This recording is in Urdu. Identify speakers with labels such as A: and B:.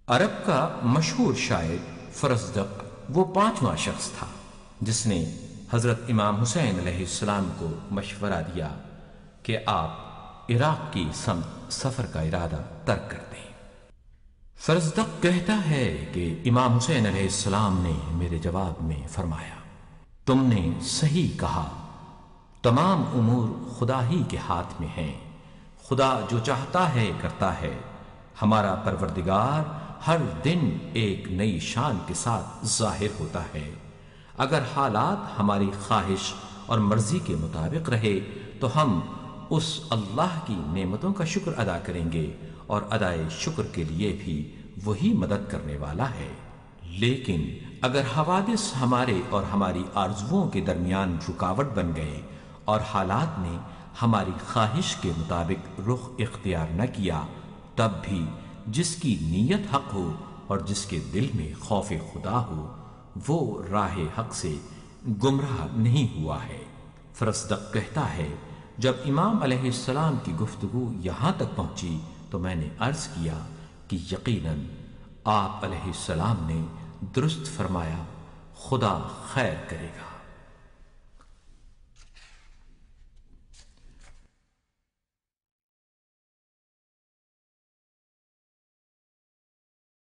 A: عرب کا مشہور شاعر فرزدق وہ پانچواں شخص تھا جس نے حضرت امام حسین علیہ السلام کو مشورہ دیا کہ آپ عراق کی سمت سفر کا ارادہ ترک کر دیں۔ فرزدق کہتا ہے کہ امام حسین علیہ السلام نے میرے جواب میں فرمایا، تم نے صحیح کہا، تمام امور خدا ہی کے ہاتھ میں ہیں، خدا جو چاہتا ہے کرتا ہے، ہمارا پروردگار ہر دن ایک نئی شان کے ساتھ ظاہر ہوتا ہے۔ اگر حالات ہماری خواہش اور مرضی کے مطابق رہے تو ہم اس اللہ کی نعمتوں کا شکر ادا کریں گے اور ادائے شکر کے لیے بھی وہی مدد کرنے والا ہے۔ لیکن اگر حوادث ہمارے اور ہماری آرزوؤں کے درمیان رکاوٹ بن گئے اور حالات نے ہماری خواہش کے مطابق رخ اختیار نہ کیا، تب بھی جس کی نیت حق ہو اور جس کے دل میں خوف خدا ہو وہ راہ حق سے گمراہ نہیں ہوا ہے۔ فرزدق کہتا ہے، جب امام علیہ السلام کی گفتگو یہاں تک پہنچی تو میں نے عرض کیا کہ یقیناً آپ علیہ السلام نے درست فرمایا، خدا خیر کرے گا۔